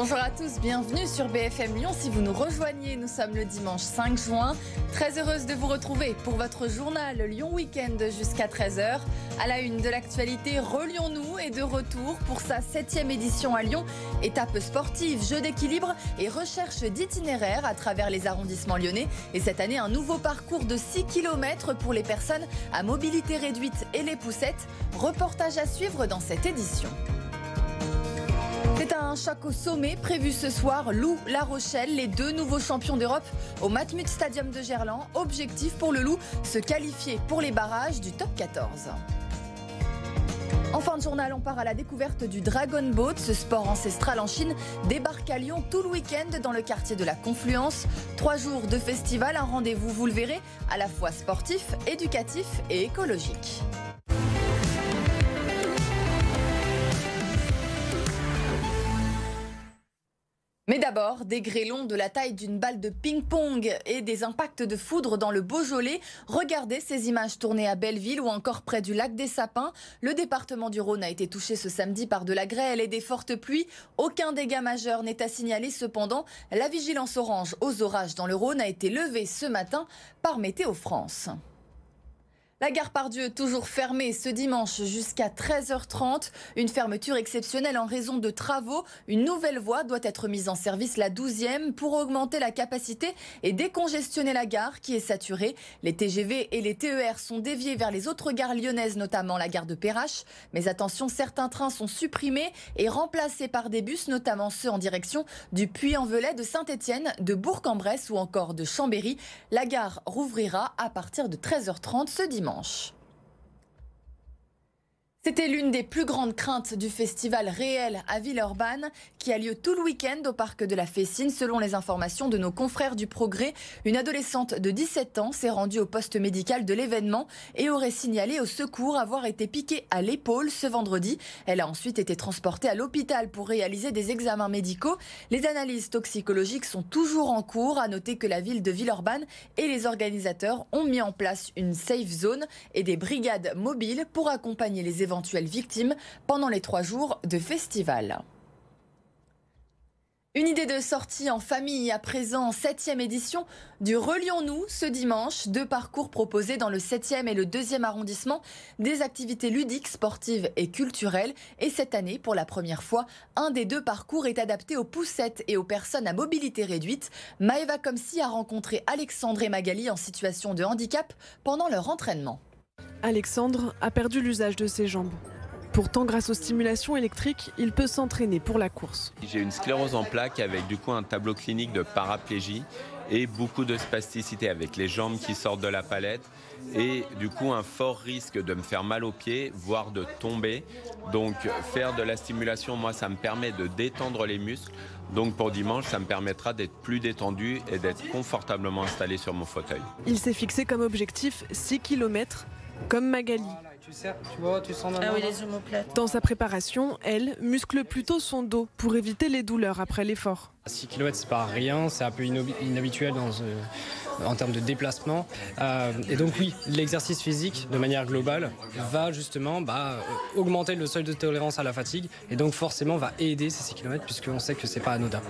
Bonjour à tous, bienvenue sur BFM Lyon. Si vous nous rejoignez, nous sommes le dimanche 5 juin. Très heureuse de vous retrouver pour votre journal Lyon Week-end jusqu'à 13h. À la une de l'actualité, Relions-nous est de retour pour sa 7e édition à Lyon. Étape sportive, jeu d'équilibre et recherche d'itinéraires à travers les arrondissements lyonnais. Et cette année, un nouveau parcours de 6 km pour les personnes à mobilité réduite et les poussettes. Reportage à suivre dans cette édition. C'est un choc au sommet prévu ce soir. Loup, La Rochelle, les deux nouveaux champions d'Europe au Matmut Stadium de Gerland. Objectif pour le Loup, se qualifier pour les barrages du top 14. En fin de journal, on part à la découverte du Dragon Boat. Ce sport ancestral en Chine débarque à Lyon tout le week-end dans le quartier de la Confluence. 3 jours de festival, un rendez-vous, vous le verrez, à la fois sportif, éducatif et écologique. Mais d'abord, des grêlons de la taille d'une balle de ping-pong et des impacts de foudre dans le Beaujolais. Regardez ces images tournées à Belleville ou encore près du lac des Sapins. Le département du Rhône a été touché ce samedi par de la grêle et des fortes pluies. Aucun dégât majeur n'est à signaler cependant. La vigilance orange aux orages dans le Rhône a été levée ce matin par Météo France. La gare Pardieu toujours fermée ce dimanche jusqu'à 13h30. Une fermeture exceptionnelle en raison de travaux. Une nouvelle voie doit être mise en service, la 12e, pour augmenter la capacité et décongestionner la gare qui est saturée. Les TGV et les TER sont déviés vers les autres gares lyonnaises, notamment la gare de Perrache. Mais attention, certains trains sont supprimés et remplacés par des bus, notamment ceux en direction du Puy-en-Velay, de Saint-Étienne, de Bourg-en-Bresse ou encore de Chambéry. La gare rouvrira à partir de 13h30 ce dimanche. C'était l'une des plus grandes craintes du festival réel à Villeurbanne qui a lieu tout le week-end au parc de la Fessine. Selon les informations de nos confrères du Progrès, une adolescente de 17 ans s'est rendue au poste médical de l'événement et aurait signalé au secours avoir été piquée à l'épaule ce vendredi. Elle a ensuite été transportée à l'hôpital pour réaliser des examens médicaux. Les analyses toxicologiques sont toujours en cours. À noter que la ville de Villeurbanne et les organisateurs ont mis en place une safe zone et des brigades mobiles pour accompagner les éventuelles victimes pendant les 3 jours de festival. Une idée de sortie en famille à présent, 7e édition du Relions-nous ce dimanche. 2 parcours proposés dans le 7e et le 2e arrondissement, des activités ludiques, sportives et culturelles. Et cette année, pour la première fois, un des 2 parcours est adapté aux poussettes et aux personnes à mobilité réduite. Maëva Comsi a rencontré Alexandre et Magali en situation de handicap pendant leur entraînement. Alexandre a perdu l'usage de ses jambes. Pourtant, grâce aux stimulations électriques, il peut s'entraîner pour la course. J'ai une sclérose en plaques avec du coup un tableau clinique de paraplégie et beaucoup de spasticité avec les jambes qui sortent de la palette et du coup un fort risque de me faire mal aux pieds, voire de tomber. Donc faire de la stimulation, moi ça me permet de détendre les muscles. Donc pour dimanche, ça me permettra d'être plus détendu et d'être confortablement installé sur mon fauteuil. Il s'est fixé comme objectif 6 km, comme Magali. Tu vois, tu sens oui, les omoplates. Dans sa préparation, elle muscle plutôt son dos pour éviter les douleurs après l'effort. 6 km, c'est pas rien, c'est un peu inhabituel en termes de déplacement. Et donc oui, l'exercice physique, de manière globale, va justement augmenter le seuil de tolérance à la fatigue et donc forcément va aider ces 6 km puisqu'on sait que c'est pas anodin.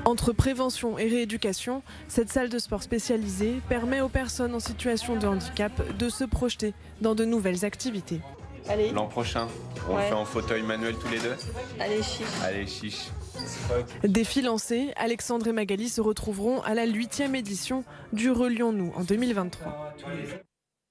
Entre prévention et rééducation, cette salle de sport spécialisée permet aux personnes en situation de handicap de se projeter dans de nouvelles activités. Allez. L'an prochain, on le fait en fauteuil manuel tous les 2. Allez, chiche. Allez, chiche. Défi lancé, Alexandre et Magali se retrouveront à la 8e édition du Relions-nous en 2023.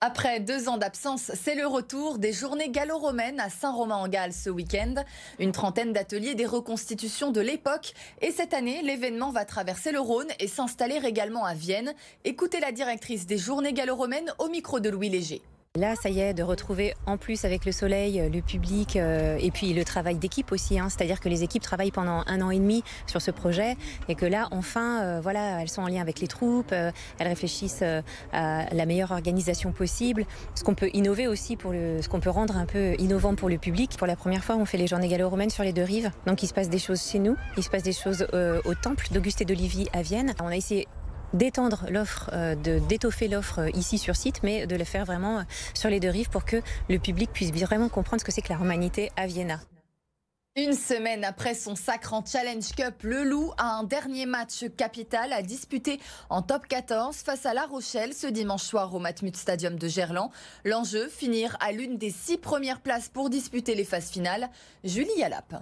Après 2 ans d'absence, c'est le retour des journées gallo-romaines à Saint-Romain-en-Galles ce week-end. Une trentaine d'ateliers des reconstitutions de l'époque. Et cette année, l'événement va traverser le Rhône et s'installer également à Vienne. Écoutez la directrice des journées gallo-romaines au micro de Louis Léger. Là, ça y est, de retrouver en plus avec le soleil, le public et puis le travail d'équipe aussi. C'est-à-dire que les équipes travaillent pendant 1 an et demi sur ce projet et que là, enfin, elles sont en lien avec les troupes, elles réfléchissent à la meilleure organisation possible. Ce qu'on peut innover aussi, ce qu'on peut rendre un peu innovant pour le public. Pour la première fois, on fait les journées gallo-romaines sur les 2 rives. Donc il se passe des choses chez nous, il se passe des choses au temple d'Auguste et d'Olivier à Vienne. On a essayé d'étendre l'offre, d'étoffer l'offre ici sur site, mais de le faire vraiment sur les 2 rives pour que le public puisse vraiment comprendre ce que c'est que la romanité à Vienna. Une semaine après son sacre en Challenge Cup, le Loup a un dernier match capital à disputer en top 14 face à La Rochelle ce dimanche soir au Matmut Stadium de Gerland. L'enjeu, finir à l'une des 6 premières places pour disputer les phases finales. Julie Yalap.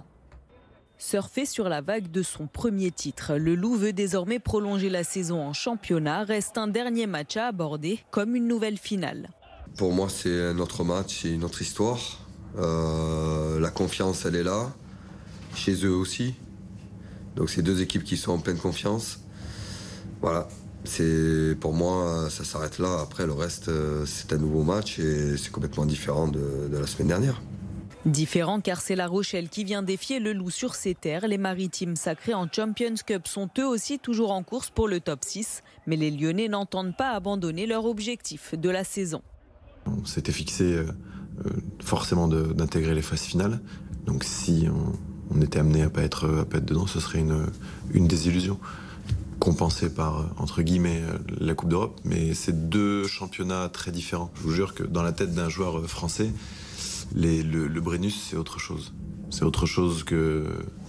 Surfer sur la vague de son premier titre, le Loup veut désormais prolonger la saison en championnat. Reste un dernier match à aborder comme une nouvelle finale. Pour moi, c'est un autre match, c'est une autre histoire. La confiance, elle est là. Chez eux aussi. Donc c'est 2 équipes qui sont en pleine confiance. Voilà. Pour moi, ça s'arrête là. Après, le reste, c'est un nouveau match et c'est complètement différent de la semaine dernière. Différent car c'est La Rochelle qui vient défier le Loup sur ses terres. Les Maritimes sacrés en Champions Cup sont eux aussi toujours en course pour le top 6. Mais les Lyonnais n'entendent pas abandonner leur objectif de la saison. On s'était fixé forcément d'intégrer les phases finales. Donc si on était amené à pas être dedans, ce serait une désillusion. Compensée par, entre guillemets, la Coupe d'Europe. Mais c'est 2 championnats très différents. Je vous jure que dans la tête d'un joueur français, le Brennus, c'est autre chose. C'est autre chose que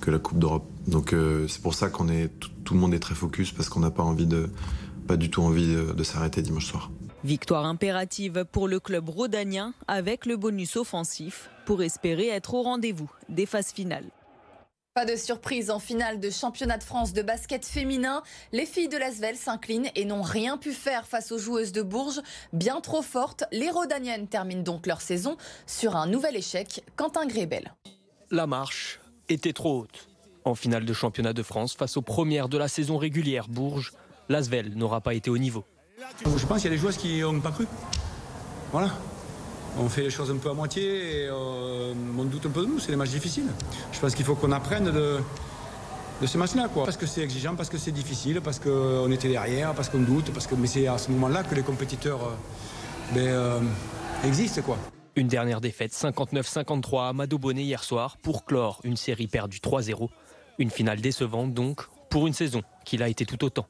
la Coupe d'Europe. Donc c'est pour ça tout le monde est très focus, parce qu'on n'a pas du tout envie de s'arrêter dimanche soir. Victoire impérative pour le club rhodanien avec le bonus offensif pour espérer être au rendez-vous des phases finales. Pas de surprise en finale de championnat de France de basket féminin. Les filles de l'Asvel s'inclinent et n'ont rien pu faire face aux joueuses de Bourges. Bien trop fortes, les Rhodaniennes terminent donc leur saison sur un nouvel échec. Quentin Grébel. La marche était trop haute. En finale de championnat de France, face aux premières de la saison régulière Bourges, l'Asvel n'aura pas été au niveau. Je pense qu'il y a des joueuses qui n'ont pas cru. Voilà. On fait les choses un peu à moitié et on doute un peu de nous, c'est des matchs difficiles. Je pense qu'il faut qu'on apprenne de ces matchs-là, quoi. Parce que c'est exigeant, parce que c'est difficile, parce qu'on était derrière, parce qu'on doute, mais c'est à ce moment-là que les compétiteurs existent, quoi. Une dernière défaite, 59-53 à Madobonnet hier soir, pour clore une série perdue 3-0. Une finale décevante donc, pour une saison qui l'a été tout autant.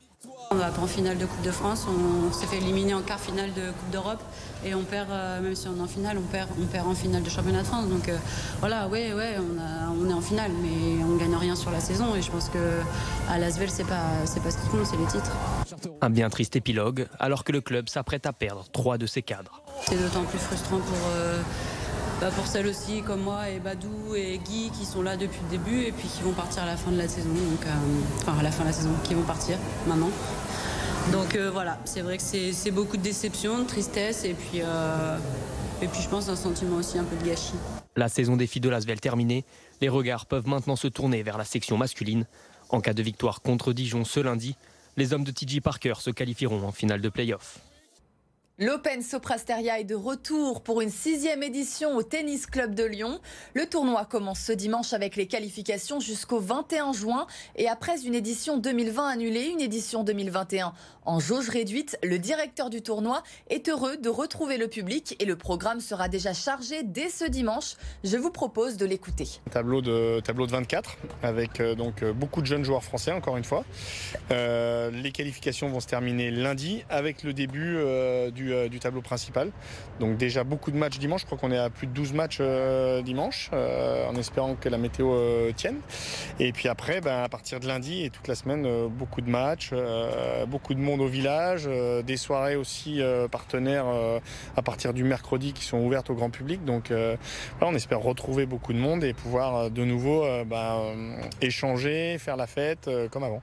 On va pas en finale de Coupe de France, on s'est fait éliminer en quart finale de Coupe d'Europe et on perd, même si on est en finale, on perd en finale de championnat de France. Donc voilà, on est en finale, mais on gagne rien sur la saison et je pense qu'à l'Asvel, c'est pas ce qui compte, c'est les titres. Un bien triste épilogue, alors que le club s'apprête à perdre 3 de ses cadres. C'est d'autant plus frustrant pour celles aussi comme moi et Badou et Guy qui sont là depuis le début et puis qui vont partir à la fin de la saison, à la fin de la saison, qui vont partir maintenant. Donc voilà, c'est vrai que c'est beaucoup de déception, de tristesse et puis je pense un sentiment aussi un peu de gâchis. La saison des filles de l'Asvel terminée, les regards peuvent maintenant se tourner vers la section masculine. En cas de victoire contre Dijon ce lundi, les hommes de TJ Parker se qualifieront en finale de play-off. L'Open Soprasteria est de retour pour une 6e édition au Tennis Club de Lyon. Le tournoi commence ce dimanche avec les qualifications jusqu'au 21 juin. Et après une édition 2020 annulée, une édition 2021 en jauge réduite, le directeur du tournoi est heureux de retrouver le public et le programme sera déjà chargé dès ce dimanche. Je vous propose de l'écouter. Tableau de 24 avec donc beaucoup de jeunes joueurs français encore une fois. Les qualifications vont se terminer lundi avec le début du tableau principal. Donc déjà beaucoup de matchs dimanche, je crois qu'on est à plus de 12 matchs dimanche, en espérant que la météo tienne. Et puis après, à partir de lundi et toute la semaine, beaucoup de matchs, beaucoup de monde au village, des soirées aussi partenaires à partir du mercredi qui sont ouvertes au grand public. Donc voilà, on espère retrouver beaucoup de monde et pouvoir de nouveau échanger, faire la fête comme avant.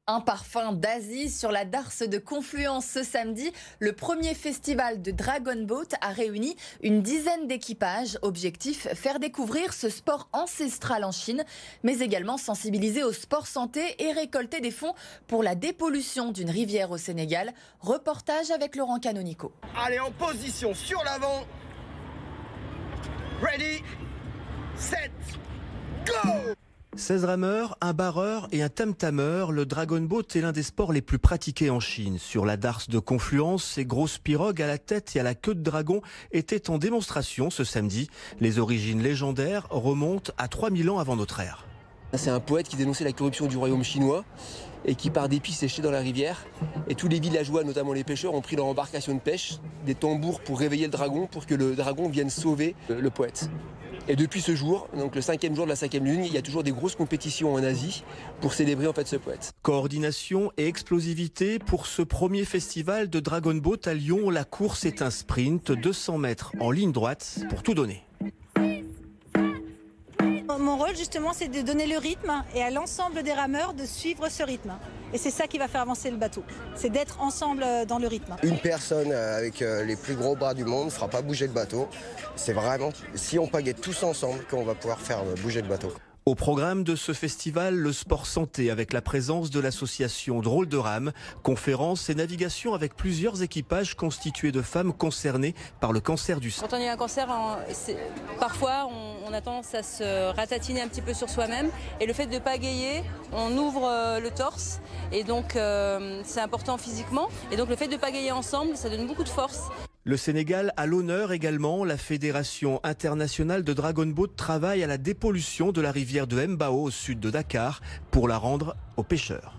Un parfum d'Asie sur la darse de Confluence ce samedi. Le premier festival de Dragon Boat a réuni une dizaine d'équipages. Objectif, faire découvrir ce sport ancestral en Chine, mais également sensibiliser au sport santé et récolter des fonds pour la dépollution d'une rivière au Sénégal. Reportage avec Laurent Canonico. Allez, en position sur l'avant. Ready, set, go! 16 rameurs, un barreur et un tam-tameur, le Dragon Boat est l'un des sports les plus pratiqués en Chine. Sur la darse de Confluence, ces grosses pirogues à la tête et à la queue de dragon étaient en démonstration ce samedi. Les origines légendaires remontent à 3000 ans avant notre ère. C'est un poète qui dénonçait la corruption du royaume chinois et qui par dépit s'est jeté dans la rivière. Et tous les villageois, notamment les pêcheurs, ont pris leur embarcation de pêche, des tambours pour réveiller le dragon, pour que le dragon vienne sauver le poète. Et depuis ce jour, donc le 5e jour de la 5e lune, il y a toujours des grosses compétitions en Asie pour célébrer en fait ce poète. Coordination et explosivité pour ce premier festival de Dragon Boat à Lyon. La course est un sprint, 200 mètres en ligne droite pour tout donner. Mon rôle justement c'est de donner le rythme et à l'ensemble des rameurs de suivre ce rythme. Et c'est ça qui va faire avancer le bateau, c'est d'être ensemble dans le rythme. Une personne avec les plus gros bras du monde ne fera pas bouger le bateau. C'est vraiment si on pagaie tous ensemble qu'on va pouvoir faire bouger le bateau. Au programme de ce festival, le sport santé avec la présence de l'association Drôle de Rame, conférences et navigation avec plusieurs équipages constitués de femmes concernées par le cancer du sein. Quand on a un cancer, parfois on a tendance à se ratatiner un petit peu sur soi-même et le fait de pagayer, on ouvre le torse et donc c'est important physiquement et donc le fait de pagayer ensemble, ça donne beaucoup de force. Le Sénégal a l'honneur également. La Fédération internationale de Dragon Boat travaille à la dépollution de la rivière de Mbao au sud de Dakar pour la rendre aux pêcheurs.